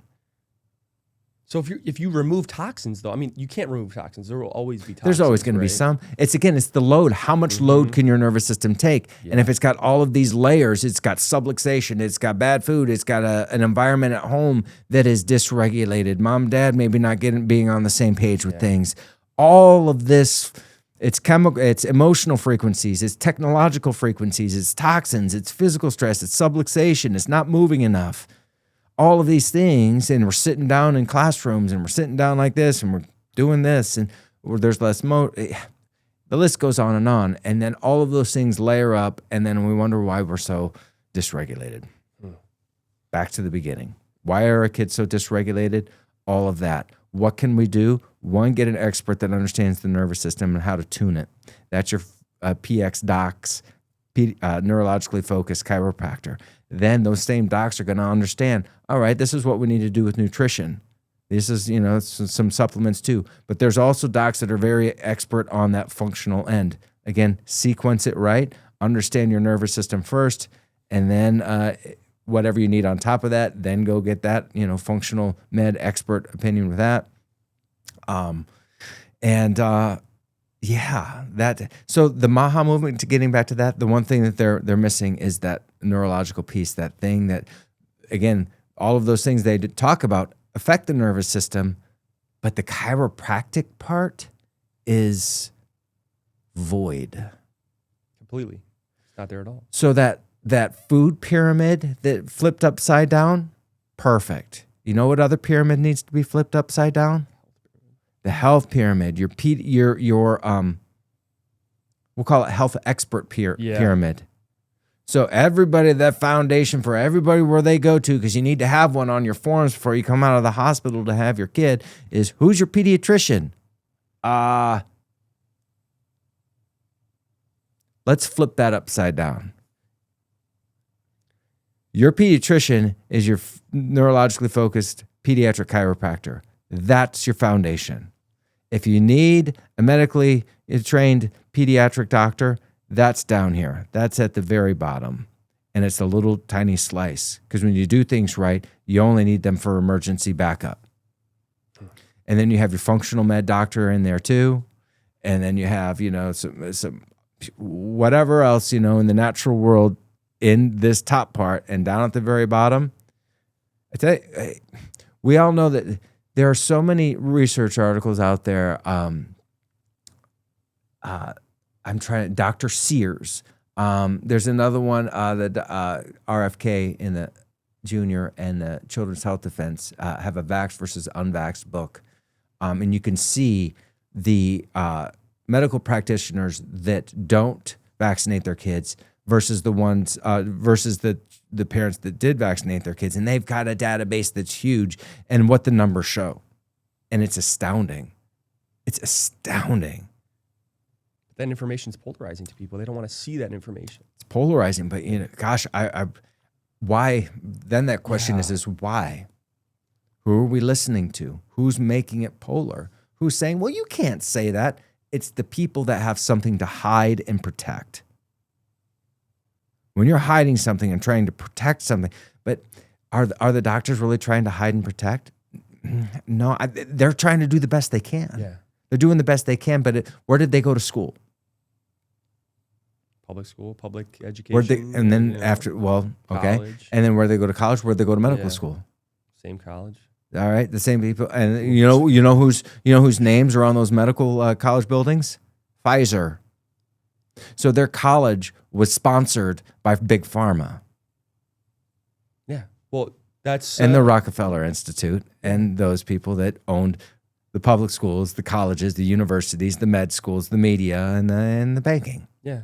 Speaker 2: So if you remove toxins, though, you can't remove toxins. There will always be toxins.
Speaker 1: There's always going to be some. It's the load. How much load can your nervous system take? Yeah. And if it's got all of these layers, it's got subluxation, it's got bad food, it's got an environment at home that is dysregulated. Mom, dad, maybe not being on the same page with things. All of this. It's chemical, it's emotional frequencies, it's technological frequencies, it's toxins, it's physical stress, it's subluxation, it's not moving enough. All of these things, and we're sitting down in classrooms and we're sitting down like this and we're doing this, and or there's less the list goes on. And then all of those things layer up, and then we wonder why we're so dysregulated. Back to the beginning. Why are our kids so dysregulated? All of that. What can we do? One, get an expert that understands the nervous system and how to tune it. That's your PX docs, neurologically focused chiropractor. Then those same docs are going to understand, all right, this is what we need to do with nutrition. This is, some supplements too. But there's also docs that are very expert on that functional end. Again, sequence it right, understand your nervous system first, and then whatever you need on top of that, then go get that, functional med expert opinion with that. So the Maha movement, to getting back to that, the one thing that they're missing is that neurological piece, that thing that, again, all of those things they talk about affect the nervous system, but the chiropractic part is void.
Speaker 2: Completely. It's not there at all.
Speaker 1: So that food pyramid that flipped upside down, perfect. You know what other pyramid needs to be flipped upside down? The health pyramid. Your we'll call it health expert pyramid. So everybody, that foundation for everybody where they go to, because you need to have one on your forms before you come out of the hospital to have your kid, is who's your pediatrician? Let's flip that upside down. Your pediatrician is your neurologically focused pediatric chiropractor. That's your foundation. If you need a medically trained pediatric doctor, that's down here. That's at the very bottom. And it's a little tiny slice. Because when you do things right, you only need them for emergency backup. And then you have your functional med doctor in there too. And then you have, some whatever else, in the natural world in this top part, and down at the very bottom. I tell you, we all know that there are so many research articles out there. Dr. Sears. There's another one that RFK in the Junior and the Children's Health Defense have a vax versus unvaxxed book. And you can see the medical practitioners that don't vaccinate their kids versus the ones versus the parents that did vaccinate their kids. And they've got a database that's huge and what the numbers show. And it's astounding. It's astounding.
Speaker 2: That information is polarizing to people. They don't want to see that information.
Speaker 1: It's polarizing, but gosh, why? Then that question is why? Who are we listening to? Who's making it polar? Who's saying, well, you can't say that? It's the people that have something to hide and protect. When you're hiding something and trying to protect something, but are the doctors really trying to hide and protect? No, they're trying to do the best they can.
Speaker 2: Yeah.
Speaker 1: They're doing the best they can, but where did they go to school?
Speaker 2: Public school, public education.
Speaker 1: And then after, okay.
Speaker 2: College.
Speaker 1: And then where they go to college? Where they go to medical school?
Speaker 2: Same college.
Speaker 1: All right, the same people. And you know whose names are on those medical college buildings? Pfizer. So their college was sponsored by Big Pharma.
Speaker 2: Yeah. Well, that's
Speaker 1: and the Rockefeller Institute and those people that owned the public schools, the colleges, the universities, the med schools, the media, and the banking.
Speaker 2: Yeah.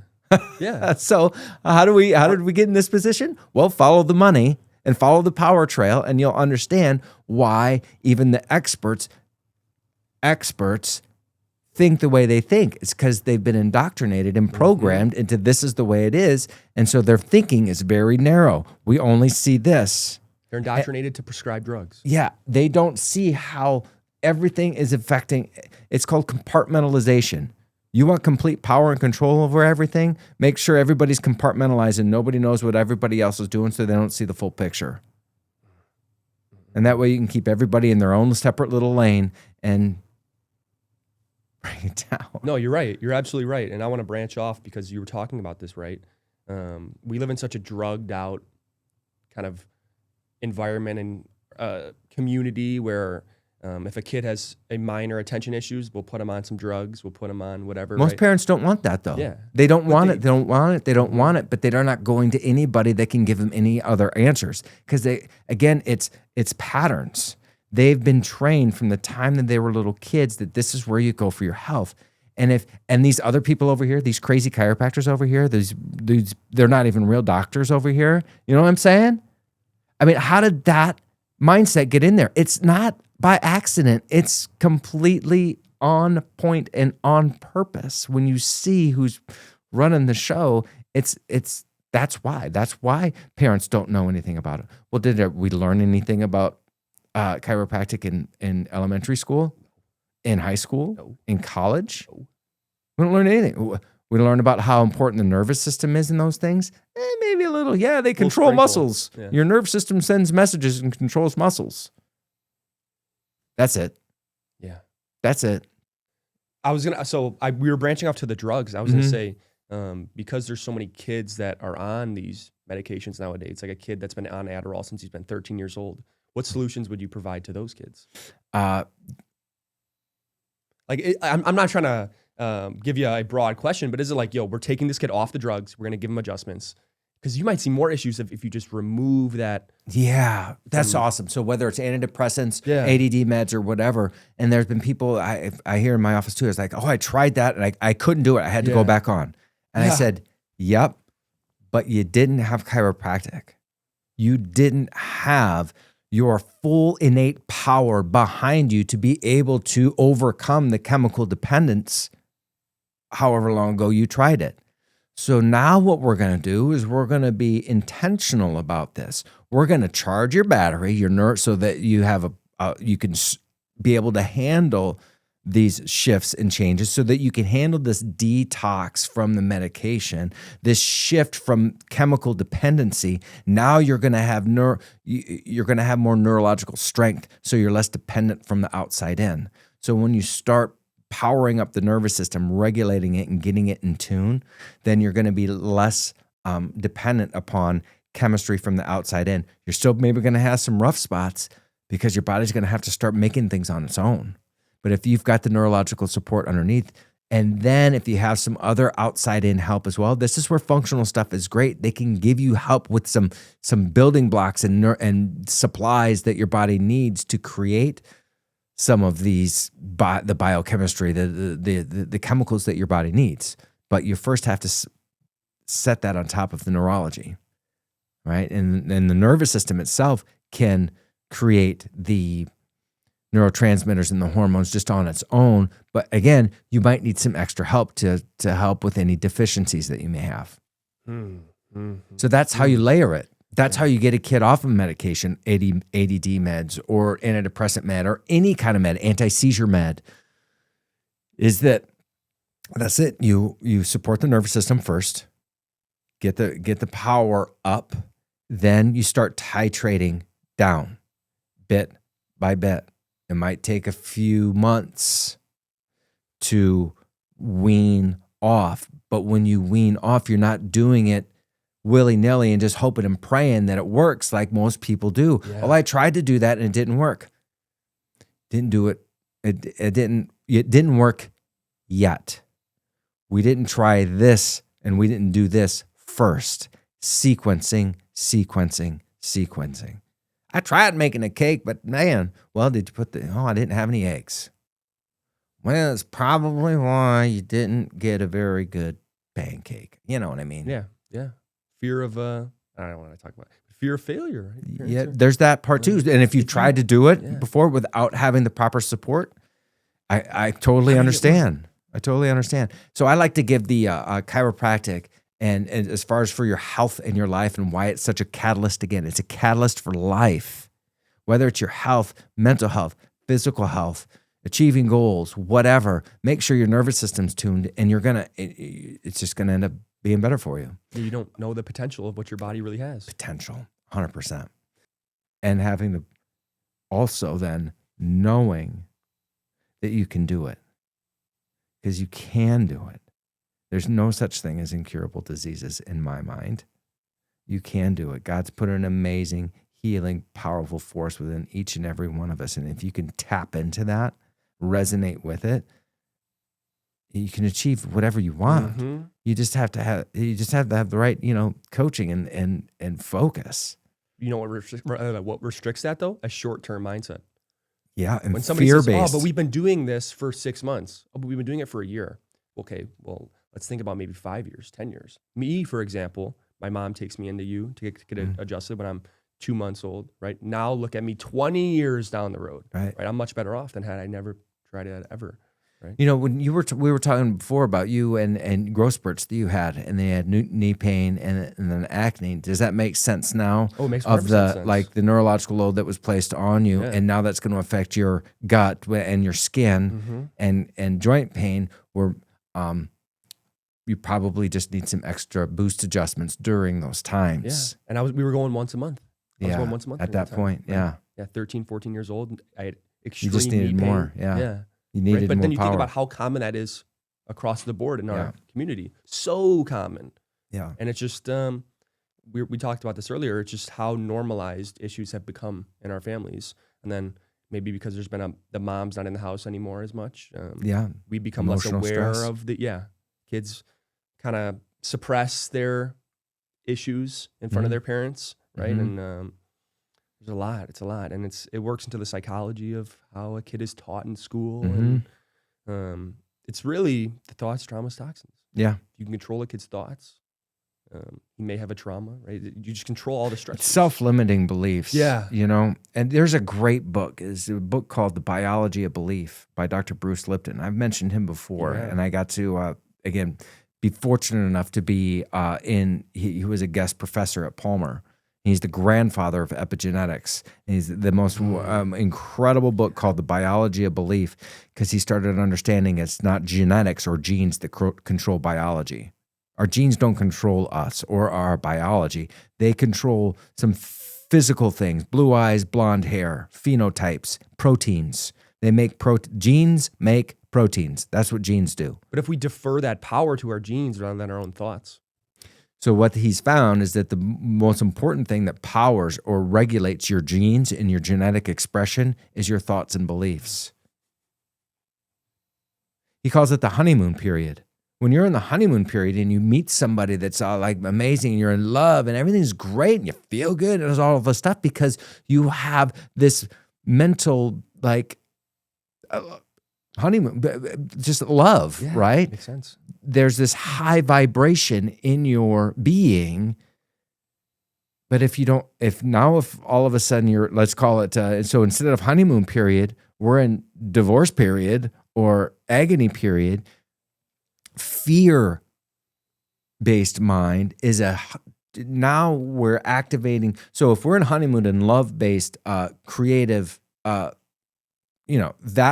Speaker 2: Yeah.
Speaker 1: So how did we get in this position? Well, follow the money and follow the power trail, and you'll understand why even the experts think the way they think. It's because they've been indoctrinated and programmed into this is the way it is, and so their thinking is very narrow. We only see this.
Speaker 2: They're indoctrinated to prescribe drugs.
Speaker 1: Yeah, they don't see how everything is affecting. It's called compartmentalization. You want complete power and control over everything? Make sure everybody's compartmentalized and nobody knows what everybody else is doing so they don't see the full picture. And that way you can keep everybody in their own separate little lane and bring it down.
Speaker 2: No, you're right. You're absolutely right. And I want to branch off because you were talking about this, right? We live in such a drugged out kind of environment and community where if a kid has a minor attention issues, we'll put them on some drugs. We'll put them on whatever.
Speaker 1: Most parents don't want that, though.
Speaker 2: Yeah.
Speaker 1: They don't want it. They don't want it. They don't want it, but they're not going to anybody that can give them any other answers. Because it's patterns. They've been trained from the time that they were little kids that this is where you go for your health. And these other people over here, these crazy chiropractors over here, they're not even real doctors over here. You know what I'm saying? I mean, how did that mindset get in there? It's not by accident. It's completely on point and on purpose. When you see who's running the show, that's why parents don't know anything about it. Well, did we learn anything about chiropractic in elementary school, in high school,
Speaker 2: No.
Speaker 1: in college?
Speaker 2: No.
Speaker 1: We don't learn anything. We learn about how important the nervous system is in those things. Maybe a little. Yeah, they control
Speaker 2: sprinkle.
Speaker 1: muscles.
Speaker 2: Yeah.
Speaker 1: Your nervous system sends messages and controls muscles. That's it.
Speaker 2: Yeah.
Speaker 1: That's it.
Speaker 2: We were branching off to the drugs. I was gonna say, because there's so many kids that are on these medications nowadays, like a kid that's been on Adderall since he's been 13 years old. What solutions would you provide to those kids? I'm not trying to give you a broad question, but is it like, we're taking this kid off the drugs, we're gonna give him adjustments? Because you might see more issues if you just remove that.
Speaker 1: Yeah, that's awesome. So whether it's antidepressants, ADD meds, or whatever, and there's been people I hear in my office too, it's like, oh, I tried that and I couldn't do it. I had to go back on. And I said, yep, but you didn't have chiropractic. You didn't have your full innate power behind you to be able to overcome the chemical dependence however long ago you tried it. So now what we're going to do is we're going to be intentional about this. We're going to charge your battery, your nerve, so that you have you can be able to handle these shifts and changes, so that you can handle this detox from the medication, this shift from chemical dependency. Now you're going to have you're going to have more neurological strength, so you're less dependent from the outside in. So when you start powering up the nervous system, regulating it and getting it in tune, then you're going to be less dependent upon chemistry from the outside in. You're still maybe going to have some rough spots because your body's going to have to start making things on its own. But if you've got the neurological support underneath, and then if you have some other outside in help as well, this is where functional stuff is great. They can give you help with some building blocks and supplies that your body needs to create some of these, the biochemistry, the chemicals that your body needs. But you first have to set that on top of the neurology, right? And the nervous system itself can create the neurotransmitters and the hormones just on its own. But again, you might need some extra help to help with any deficiencies that you may have. So that's how you layer it. That's how you get a kid off of medication, ADD meds or antidepressant med or any kind of med, anti-seizure med, is that's it. You support the nervous system first, get the power up, then you start titrating down bit by bit. It might take a few months to wean off, but when you wean off, you're not doing it willy-nilly and just hoping and praying that it works like most people do. Yeah. Well, I tried to do that and it didn't work. Didn't do it. It didn't work yet. We didn't try this and we didn't do this first. Sequencing. I tried making a cake, but man, well, did you I didn't have any eggs. Well, it's probably why you didn't get a very good pancake. You know what I mean?
Speaker 2: Yeah. Fear of, I don't want to talk about it. Fear of failure. Right?
Speaker 1: Yeah, there's that part too. And if you've tried to do it before without having the proper support, I totally understand. I totally understand. So I like to give the chiropractic and as far as for your health and your life and why it's such a catalyst. Again, it's a catalyst for life, whether it's your health, mental health, physical health, achieving goals, whatever. Make sure your nervous system's tuned and it's just going to end up being better for you.
Speaker 2: You don't know the potential of what your body really has.
Speaker 1: Potential, 100%. And having also then knowing that you can do it, because you can do it. There's no such thing as incurable diseases in my mind. You can do it. God's put an amazing, healing, powerful force within each and every one of us. And if you can tap into that, resonate with it, you can achieve whatever you want. Mm-hmm. You just have to have the right, coaching and focus.
Speaker 2: You know what restricts that though? A short-term mindset.
Speaker 1: Yeah, and
Speaker 2: When somebody says,
Speaker 1: fear-based.
Speaker 2: "Oh, but we've been doing this for 6 months. Oh, but we've been doing it for a year." Okay, well, let's think about maybe 5 years, 10 years. Me, for example, my mom takes me into you to get adjusted when I'm 2 months old, right? Now look at me 20 years down the road,
Speaker 1: Right.
Speaker 2: I'm much better off than had I never tried it ever, right?
Speaker 1: You know, when we were talking before about you and growth spurts that you had, and they had knee pain and then acne. Does that make sense now?
Speaker 2: Oh, it makes
Speaker 1: of
Speaker 2: 100%
Speaker 1: the
Speaker 2: sense.
Speaker 1: like the neurological load that was placed on you,
Speaker 2: Yeah.
Speaker 1: and now that's going to affect your gut and your skin and joint pain. Where you probably just need some extra boost adjustments during those
Speaker 2: Yeah.
Speaker 1: times.
Speaker 2: And we were going once a month. I was going once a month
Speaker 1: at
Speaker 2: during
Speaker 1: that
Speaker 2: time,
Speaker 1: point.
Speaker 2: right?
Speaker 1: Yeah,
Speaker 2: Yeah, 13, 14 years old. I had
Speaker 1: you
Speaker 2: extreme
Speaker 1: just needed
Speaker 2: knee pain.
Speaker 1: more. Yeah,
Speaker 2: Yeah.
Speaker 1: you needed
Speaker 2: Right? But
Speaker 1: more
Speaker 2: then you
Speaker 1: power.
Speaker 2: think about how common that is across the board in
Speaker 1: Yeah.
Speaker 2: our community. So common.
Speaker 1: Yeah,
Speaker 2: And it's just, we talked about this earlier. It's just how normalized issues have become in our families. And then maybe because there's been the mom's not in the house anymore as much.
Speaker 1: yeah.
Speaker 2: We become
Speaker 1: Emotional
Speaker 2: less aware
Speaker 1: stress.
Speaker 2: of kids kind of suppress their issues in front of their parents. Right. And, there's a lot. It's a lot. And it works into the psychology of how a kid is taught in school. And it's really the thoughts, traumas, toxins.
Speaker 1: Yeah.
Speaker 2: You can control a kid's thoughts. He may have a trauma, right? You just control all the stress.
Speaker 1: Self-limiting beliefs.
Speaker 2: Yeah.
Speaker 1: You know, and there's a great book. It's a book called The Biology of Belief by Dr. Bruce Lipton. I've mentioned him before, and I got to, again, be fortunate enough to be he was a guest professor at Palmer. He's the grandfather of epigenetics. He's the most incredible book called The Biology of Belief, because he started understanding it's not genetics or genes that control biology. Our genes don't control us or our biology. They control some physical things: blue eyes, blonde hair, phenotypes, proteins. They make genes make proteins. That's what genes do.
Speaker 2: But if we defer that power to our genes rather than our own thoughts.
Speaker 1: So what he's found is that the most important thing that powers or regulates your genes and your genetic expression is your thoughts and beliefs. He calls it the honeymoon period. When you're in the honeymoon period and you meet somebody that's like amazing, and you're in love and everything's great and you feel good and all of this stuff, because you have this mental honeymoon, just love, right?
Speaker 2: Makes sense.
Speaker 1: There's this high vibration in your being. But if all of a sudden let's call it, so instead of honeymoon period, we're in divorce period or agony period. Fear-based mind is now we're activating. So if we're in honeymoon and love-based, creative, that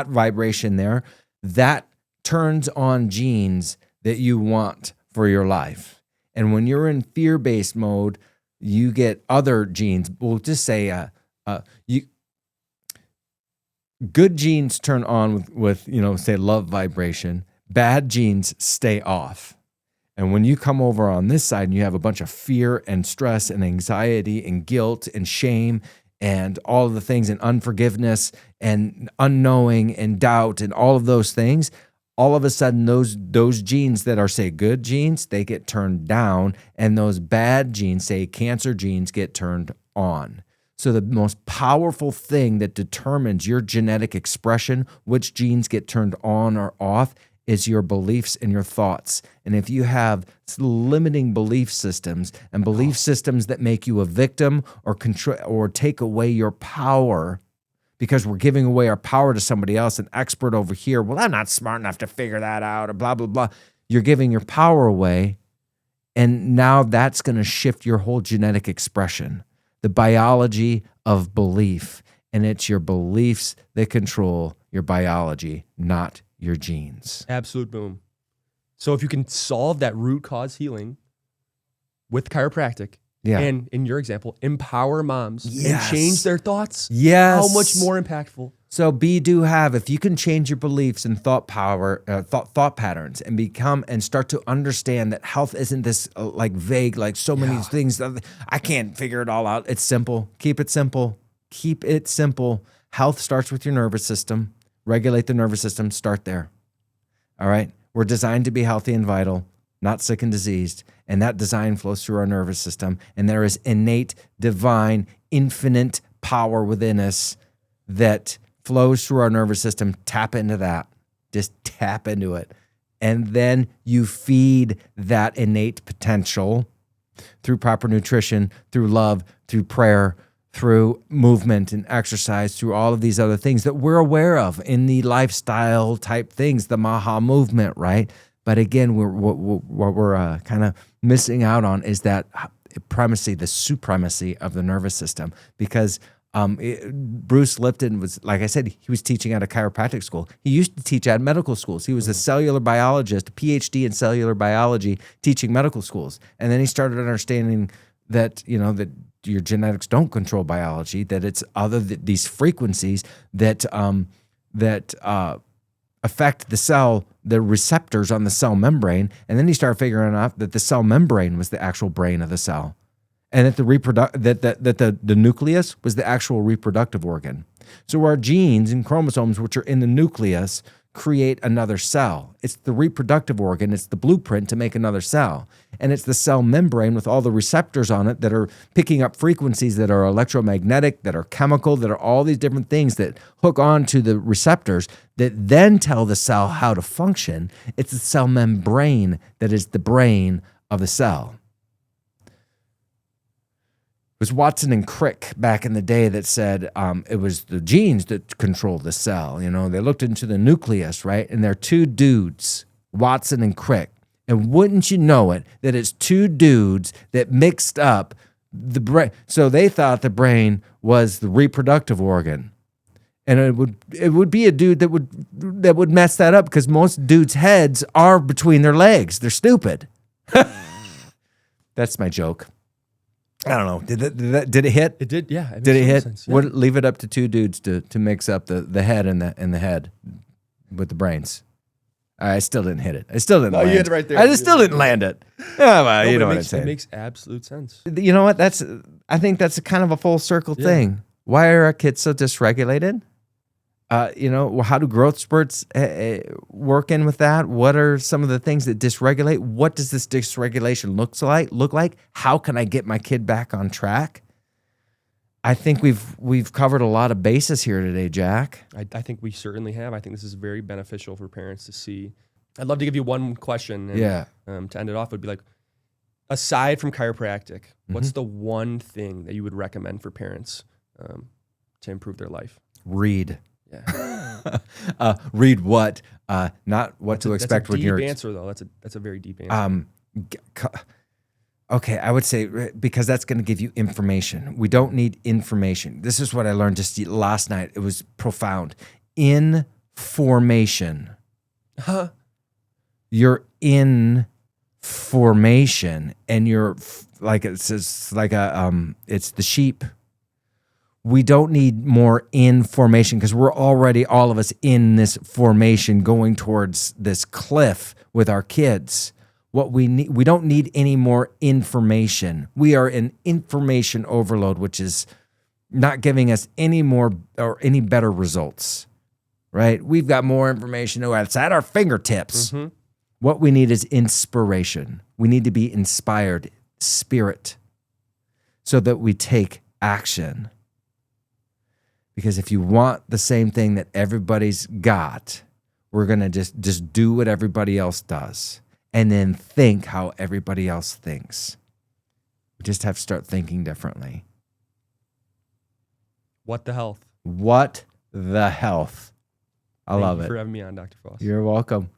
Speaker 1: vibration there, that turns on genes that you want for your life. And when you're in fear-based mode, you get other genes. We'll just say good genes turn on with say love vibration. Bad genes stay off. And when you come over on this side and you have a bunch of fear and stress and anxiety and guilt and shame and all of the things and unforgiveness and unknowing and doubt and all of those things, all of a sudden those genes that are, say, good genes, they get turned down, and those bad genes, say cancer genes, get turned on. So the most powerful thing that determines your genetic expression, which genes get turned on or off, is your beliefs and your thoughts. And if you have limiting belief systems and belief systems that make you a victim or control or take away your power, because we're giving away our power to somebody else, an expert over here, well, I'm not smart enough to figure that out, or blah, blah, blah. You're giving your power away, and now that's going to shift your whole genetic expression, the biology of belief. And it's your beliefs that control your biology, not your genes.
Speaker 2: Absolute boom. So if you can solve that root cause healing with chiropractic, and in your example, empower moms and change their thoughts, how much more impactful.
Speaker 1: So if you can change your beliefs and thought patterns and become and start to understand that health isn't this vague, like so many things that I can't figure it all out. It's simple. Keep it simple. Keep it simple. Health starts with your nervous system. Regulate the nervous system. Start there. All right. We're designed to be healthy and vital, not sick and diseased. And that design flows through our nervous system. And there is innate, divine, infinite power within us that flows through our nervous system. Tap into that. Just tap into it. And then you feed that innate potential through proper nutrition, through love, through prayer, through movement and exercise, through all of these other things that we're aware of in the lifestyle type things, the Maha movement, right? But again, what we're kind of missing out on is that primacy, the supremacy of the nervous system, because Bruce Lipton was, like I said, he was teaching at a chiropractic school. He used to teach at medical schools. He was a cellular biologist, a PhD in cellular biology, teaching medical schools. And then he started understanding that, that your genetics don't control biology, that it's these frequencies that affect the cell, the receptors on the cell membrane. And then he started figuring out that the cell membrane was the actual brain of the cell. And that the nucleus was the actual reproductive organ. So our genes and chromosomes, which are in the nucleus, create another cell. It's the reproductive organ. It's the blueprint to make another cell. And it's the cell membrane with all the receptors on it that are picking up frequencies that are electromagnetic, that are chemical, that are all these different things that hook on to the receptors that then tell the cell how to function. It's the cell membrane that is the brain of the cell. It was Watson and Crick back in the day that said it was the genes that controlled the cell. They looked into the nucleus, right? And they're two dudes, Watson and Crick. And wouldn't you know it, that it's two dudes that mixed up the brain. So they thought the brain was the reproductive organ. And it would be a dude that would mess that up, because most dudes' heads are between their legs. They're stupid. That's my joke. I don't know. Did it hit?
Speaker 2: It did, yeah.
Speaker 1: Did it hit?
Speaker 2: Sense, yeah.
Speaker 1: Leave it up to two dudes to mix up the head and the head with the brains. I still didn't hit it. I still didn't land.
Speaker 2: You hit it right there.
Speaker 1: I just still didn't land it. Oh, well, you know what I'm saying.
Speaker 2: It makes absolute sense.
Speaker 1: You know what? I think that's a kind of a full circle thing. Why are our kids so dysregulated? How do growth spurts work in with that? What are some of the things that dysregulate? What does this dysregulation look like? How can I get my kid back on track? I think we've covered a lot of bases here today, Jack.
Speaker 2: I think we certainly have. I think this is very beneficial for parents to see. I'd love to give you one question. And, to end it off would be like, aside from chiropractic, what's the one thing that you would recommend for parents to improve their life?
Speaker 1: Read.
Speaker 2: Yeah.
Speaker 1: Read what? Not what to expect when you're.
Speaker 2: That's a deep answer, though. That's a very deep answer.
Speaker 1: Okay, I would say, because that's going to give you information. We don't need information. This is what I learned just last night. It was profound. Information. You're in formation, and you're like it's the sheep. We don't need more information, because we're already, all of us, in this formation going towards this cliff with our kids. What we need, we don't need any more information. We are in information overload, which is not giving us any more or any better results, right? We've got more information. It's at our fingertips. Mm-hmm. What we need is inspiration. We need to be inspired, spirit, so that we take action. Because if you want the same thing that everybody's got, we're going to just do what everybody else does, and then think how everybody else thinks. We just have to start thinking differently.
Speaker 2: What the health?
Speaker 1: What the health? I love it.
Speaker 2: Thank you for having me on, Dr. Foss.
Speaker 1: You're welcome.